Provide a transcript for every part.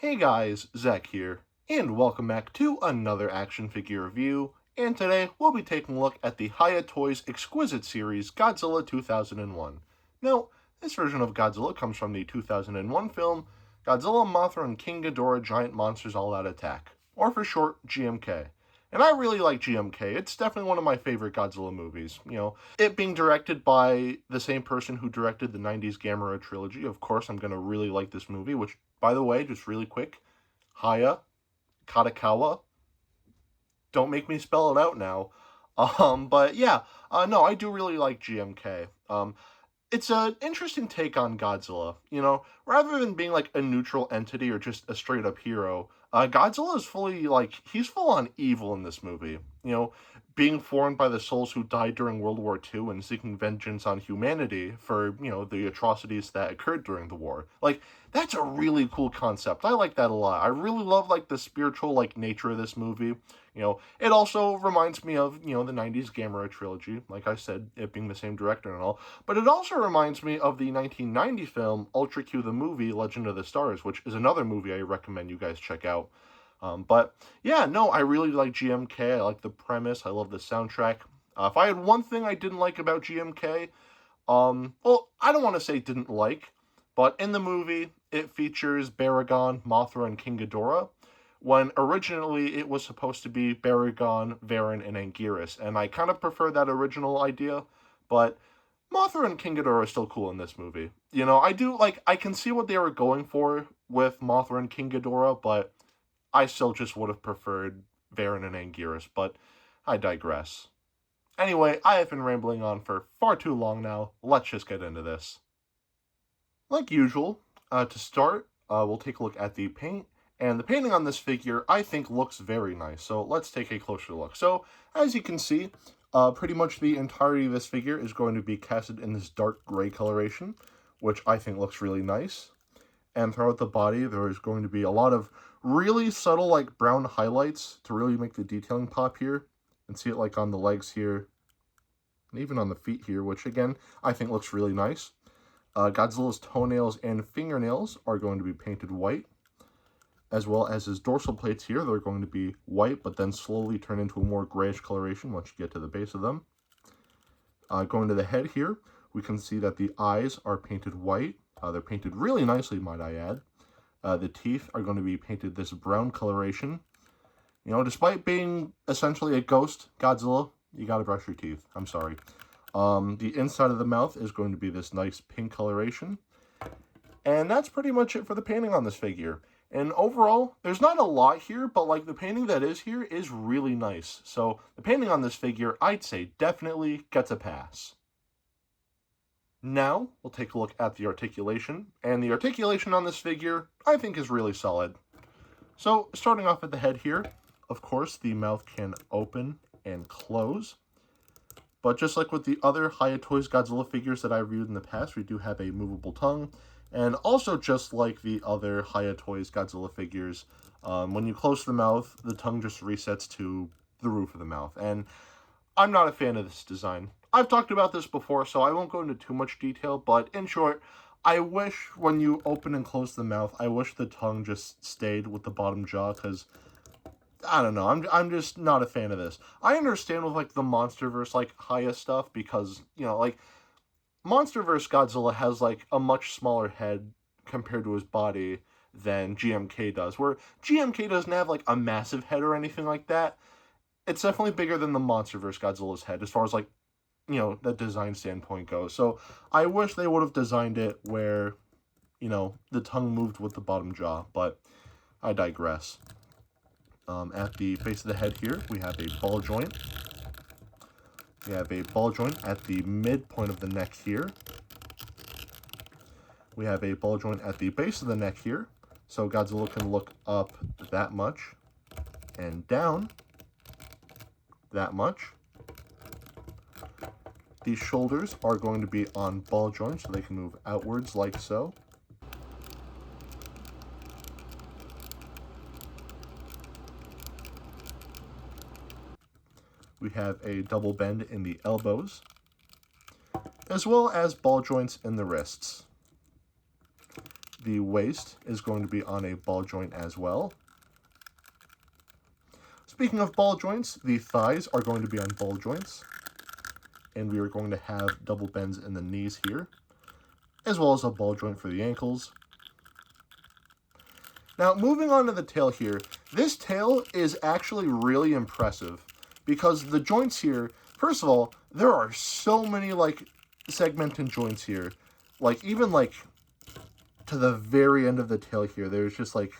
Hey guys, Zack here, and welcome back to another action figure review, and today we'll be taking a look at the Hiya Toys Exquisite series Godzilla 2001. Now, this version of Godzilla comes from the 2001 film Godzilla, Mothra, and King Ghidorah Giant Monsters All Out Attack, or for short, GMK. And I really like GMK. It's definitely one of my favorite Godzilla movies. It being directed by the same person who directed the 90s Gamera trilogy. Of course, I'm going to really like this movie, which, by the way, just really quick, Hiya, Katakawa, don't make me spell it out now. But yeah, no, I do really like GMK. It's an interesting take on Godzilla. Rather than being like a neutral entity or just a straight up hero, Godzilla is fully he's full on evil in this movie. Being formed by the souls who died during World War II and seeking vengeance on humanity for, the atrocities that occurred during the war. That's a really cool concept. I like that a lot. I really love, the spiritual, nature of this movie. It also reminds me of, the 90s Gamera trilogy, like I said, it being the same director and all. But it also reminds me of the 1990 film Ultra Q the Movie, Legend of the Stars, which is another movie I recommend you guys check out. But yeah, no, I really like GMK. I like the premise. I love the soundtrack. If I had one thing I didn't like about GMK, well, I don't want to say didn't like, but in the movie, it features Baragon, Mothra, and King Ghidorah, when originally it was supposed to be Baragon, Varan, and Anguirus, and I kind of prefer that original idea, but Mothra and King Ghidorah are still cool in this movie. I can see what they were going for with Mothra and King Ghidorah, but I still just would have preferred Varan and Anguirus, but I digress. Anyway, I have been rambling on for far too long now. Let's just get into this. Like usual, to start, we'll take a look at the paint. And the painting on this figure, I think, looks very nice. So let's take a closer look. So, as you can see, pretty much the entirety of this figure is going to be casted in this dark gray coloration, which I think looks really nice. And throughout the body, there is going to be a lot of really subtle, brown highlights to really make the detailing pop here. And see it, on the legs here, and even on the feet here, which, again, I think looks really nice. Godzilla's toenails and fingernails are going to be painted white, as well as his dorsal plates here. They're going to be white, but then slowly turn into a more grayish coloration once you get to the base of them. Going to the head here, we can see that the eyes are painted white. They're painted really nicely, might I add. The teeth are going to be painted this brown coloration. Despite being essentially a ghost Godzilla, you gotta brush your teeth. I'm sorry. The inside of the mouth is going to be this nice pink coloration. And that's pretty much it for the painting on this figure. And overall, there's not a lot here, but the painting that is here is really nice. So the painting on this figure, I'd say definitely gets a pass. Now, we'll take a look at the articulation. And the articulation on this figure, I think, is really solid. So, starting off at the head here, of course, the mouth can open and close. But just like with the other Hiya Toys Godzilla figures that I reviewed in the past, we do have a movable tongue. And also, just like the other Hiya Toys Godzilla figures, when you close the mouth, the tongue just resets to the roof of the mouth. And I'm not a fan of this design. I've talked about this before, so I won't go into too much detail, but in short, I wish when you open and close the mouth, I wish the tongue just stayed with the bottom jaw, because, I don't know, I'm just not a fan of this. I understand with, the MonsterVerse, Hiya stuff, because, MonsterVerse Godzilla has, a much smaller head compared to his body than GMK does, where GMK doesn't have, a massive head or anything like that. It's definitely bigger than the MonsterVerse Godzilla's head, as far as, the design standpoint goes. So, I wish they would have designed it where, the tongue moved with the bottom jaw, but I digress. At the base of the head here, we have a ball joint. We have a ball joint at the midpoint of the neck here. We have a ball joint at the base of the neck here, so Godzilla can look up that much, and down that much. These shoulders are going to be on ball joints, so they can move outwards like so. We have a double bend in the elbows, as well as ball joints in the wrists. The waist is going to be on a ball joint as well. Speaking of ball joints, the thighs are going to be on ball joints. And we are going to have double bends in the knees here, as well as a ball joint for the ankles. Now, moving on to the tail here, this tail is actually really impressive because the joints here, first of all, there are so many, like, segmented joints here. Like, even, like, to the very end of the tail here, there's just, like,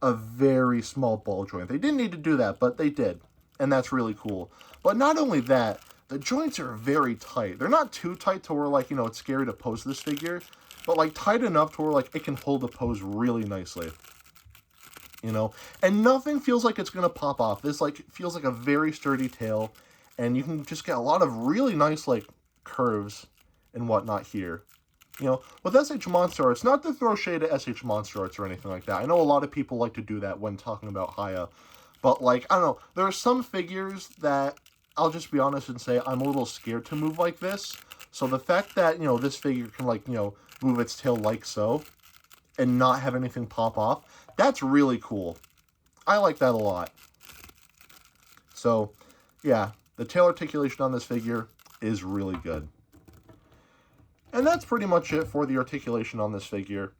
a very small ball joint. They didn't need to do that, but they did, and that's really cool. But not only that, the joints are very tight. They're not too tight to where, like, you know, it's scary to pose this figure, but, like, tight enough to where, like, it can hold the pose really nicely. You know, and nothing feels like it's going to pop off. This, like, feels like a very sturdy tail, and you can just get a lot of really nice, like, curves and whatnot here. You know, with SH Monster Arts, not to throw shade at SH Monster Arts or anything like that. I know a lot of people like to do that when talking about Hiya, but, like, I don't know, there are some figures that, I'll just be honest and say, I'm a little scared to move like this. So the fact that, you know, this figure can, like, you know, move its tail like so, and not have anything pop off, that's really cool. I like that a lot. So, yeah, the tail articulation on this figure is really good. And that's pretty much it for the articulation on this figure.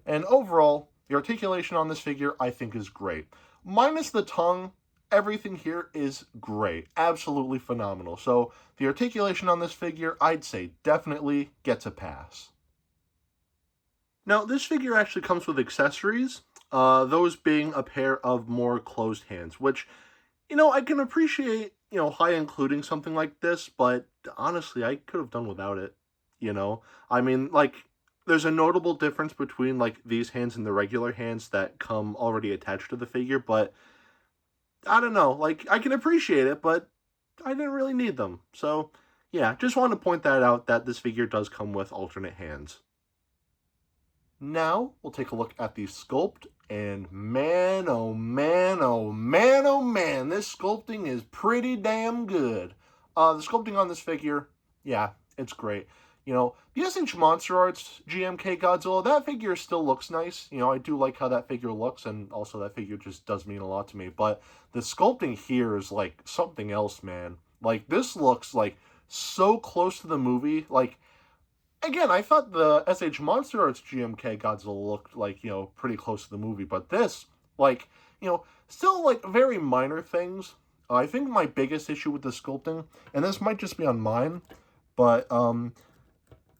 And overall, the articulation on this figure, I think, is great. Minus the tongue, everything here is great. Absolutely phenomenal. So, the articulation on this figure, I'd say definitely gets a pass. Now, this figure actually comes with accessories, those being a pair of more closed hands, which, you know, I can appreciate, you know, Hiya including something like this, but honestly, I could have done without it, you know? I mean, like, there's a notable difference between, like, these hands and the regular hands that come already attached to the figure, but I don't know, like, I can appreciate it, but I didn't really need them. So, yeah, just wanted to point that out, that this figure does come with alternate hands. Now, we'll take a look at the sculpt, and man, oh man, oh man, oh man, this sculpting is pretty damn good. The sculpting on this figure, yeah, it's great. You know, the SH Monster Arts GMK Godzilla, that figure still looks nice. You know, I do like how that figure looks, and also that figure just does mean a lot to me. But the sculpting here is, like, something else, man. Like, this looks, like, so close to the movie, like, again, I thought the SH Monster Arts GMK Godzilla looked, like, you know, pretty close to the movie, but this, like, you know, still, like, very minor things. I think my biggest issue with the sculpting, and this might just be on mine, but,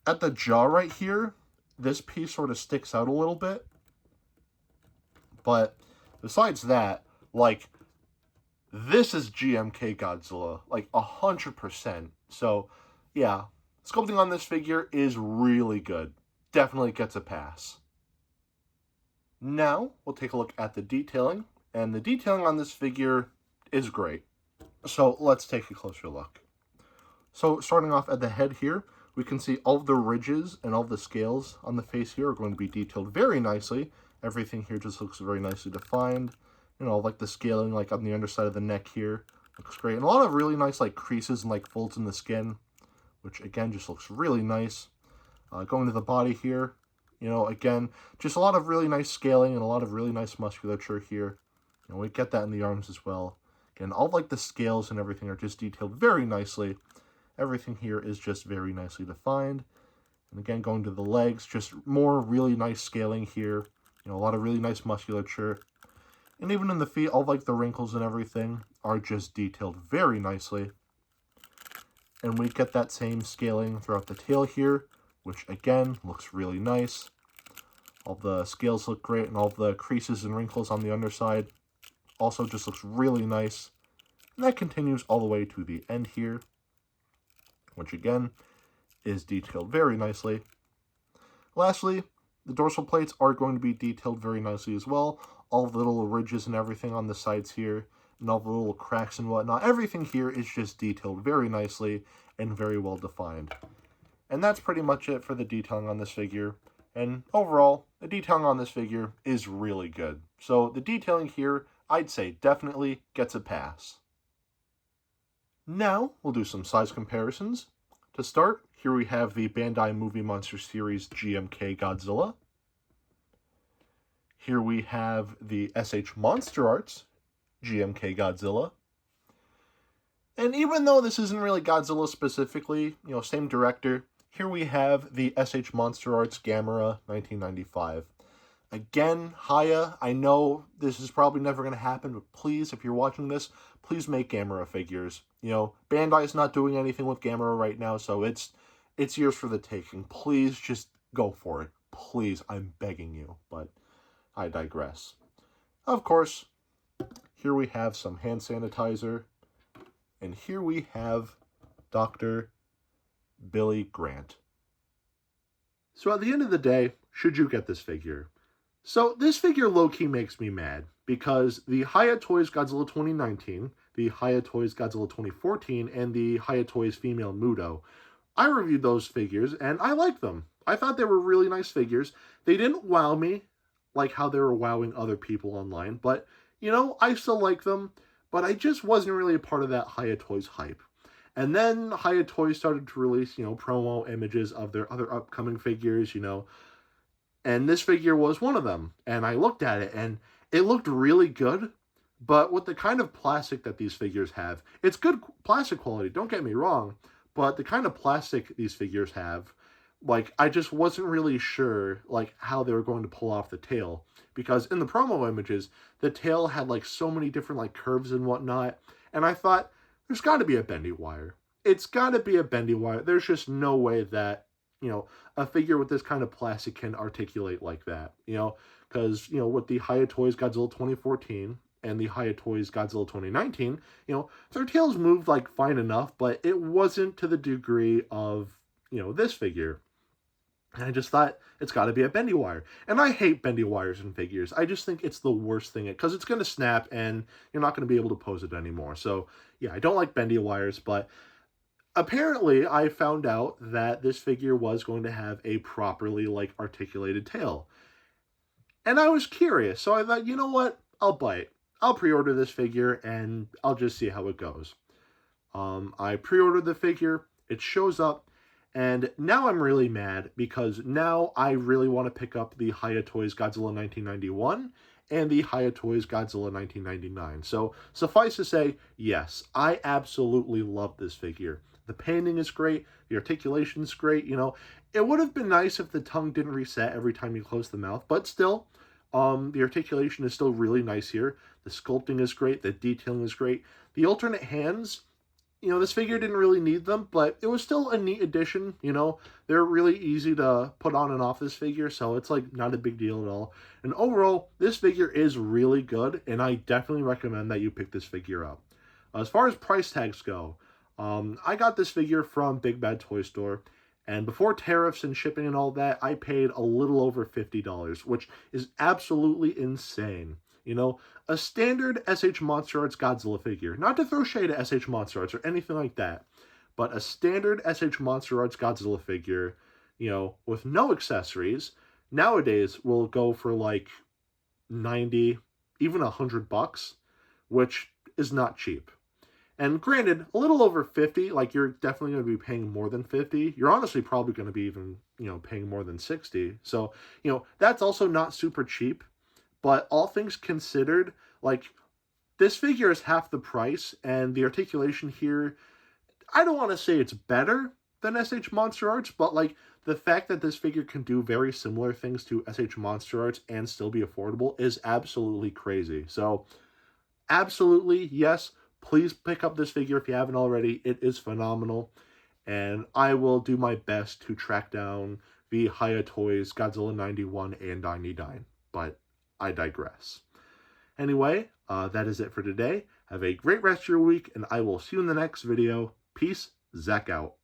at the jaw right here, this piece sort of sticks out a little bit. But, besides that, like, this is GMK Godzilla, like, 100%. So, yeah. Sculpting on this figure is really good. Definitely gets a pass. Now, we'll take a look at the detailing. And the detailing on this figure is great. So, let's take a closer look. So, starting off at the head here, we can see all of the ridges and all of the scales on the face here are going to be detailed very nicely. Everything here just looks very nicely defined. You know, like the scaling, like on the underside of the neck here, looks great. And a lot of really nice, like, creases and, like, folds in the skin, which, again, just looks really nice. Going to the body here, you know, again, just a lot of really nice scaling and a lot of really nice musculature here. You know, we get that in the arms as well. Again, all of, like, the scales and everything are just detailed very nicely. Everything here is just very nicely defined. And again, going to the legs, just more really nice scaling here. You know, a lot of really nice musculature. And even in the feet, all, like, the wrinkles and everything are just detailed very nicely. And we get that same scaling throughout the tail here, which, again, looks really nice. All the scales look great, and all the creases and wrinkles on the underside also just looks really nice. And that continues all the way to the end here, which, again, is detailed very nicely. Lastly, the dorsal plates are going to be detailed very nicely as well. All the little ridges and everything on the sides here, and all the little cracks and whatnot. Everything here is just detailed very nicely and very well defined. And that's pretty much it for the detailing on this figure. And overall, the detailing on this figure is really good. So the detailing here, I'd say definitely gets a pass. Now, we'll do some size comparisons. To start, here we have the Bandai Movie Monster Series GMK Godzilla. Here we have the SH Monster Arts GMK Godzilla. And even though this isn't really Godzilla specifically, same director, here we have the SH Monster Arts Gamera 1995. Again, Hiya, I know this is probably never going to happen, but please, if you're watching this, please make Gamera figures. Bandai's not doing anything with Gamera right now, so it's yours for the taking. Please just go for it. Please, I'm begging you, but I digress. Of course, here we have some hand sanitizer, and here we have Dr. Billy Grant. So at the end of the day, should you get this figure? So this figure low-key makes me mad, because the Hiya Toys Godzilla 2019, the Hiya Toys Godzilla 2014, and the Hiya Toys Female Muto, I reviewed those figures, and I liked them. I thought they were really nice figures. They didn't wow me like how they were wowing other people online, but, I still like them, but I just wasn't really a part of that Hiya Toys hype. And then Hiya Toys started to release, promo images of their other upcoming figures, and this figure was one of them. And I looked at it, and it looked really good, but with the kind of plastic that these figures have, it's good plastic quality, don't get me wrong, but the kind of plastic these figures have, I just wasn't really sure, how they were going to pull off the tail. Because in the promo images, the tail had, so many different, curves and whatnot. And I thought, there's got to be a bendy wire. It's got to be a bendy wire. There's just no way that, a figure with this kind of plastic can articulate like that. Because, with the Hiya Toys Godzilla 2014 and the Hiya Toys Godzilla 2019, their tails moved, fine enough, but it wasn't to the degree of, this figure. And I just thought, it's got to be a bendy wire. And I hate bendy wires in figures. I just think it's the worst thing, because it's going to snap and you're not going to be able to pose it anymore. So, yeah, I don't like bendy wires, but apparently I found out that this figure was going to have a properly, articulated tail. And I was curious, so I thought, you know what? I'll bite. I'll pre-order this figure, and I'll just see how it goes. I pre-ordered the figure, it shows up, and now I'm really mad, because now I really want to pick up the Hiya Toys Godzilla 1991 and the Hiya Toys Godzilla 1999. So suffice to say, yes, I absolutely love this figure. The painting is great, the articulation is great, It would have been nice if the tongue didn't reset every time you close the mouth, but still, the articulation is still really nice here. The sculpting is great, the detailing is great. The alternate hands, this figure didn't really need them, but it was still a neat addition, They're really easy to put on and off this figure, so it's, not a big deal at all. And overall, this figure is really good, and I definitely recommend that you pick this figure up. As far as price tags go, I got this figure from Big Bad Toy Store, and before tariffs and shipping and all that, I paid a little over $50, which is absolutely insane. A standard SH Monster Arts Godzilla figure, not to throw shade at SH Monster Arts or anything like that, but a standard SH Monster Arts Godzilla figure, with no accessories, nowadays will go for 90, even $100, which is not cheap. And granted, a little over 50, you're definitely going to be paying more than 50. You're honestly probably going to be even, paying more than 60. So, that's also not super cheap. But all things considered, this figure is half the price, and the articulation here, I don't want to say it's better than SH Monster Arts, but, the fact that this figure can do very similar things to SH Monster Arts and still be affordable is absolutely crazy. So, absolutely, yes, please pick up this figure if you haven't already. It is phenomenal, and I will do my best to track down the Hiya Toys Godzilla 91 and 99, but I digress. Anyway, that is it for today. Have a great rest of your week, and I will see you in the next video. Peace, Zack out.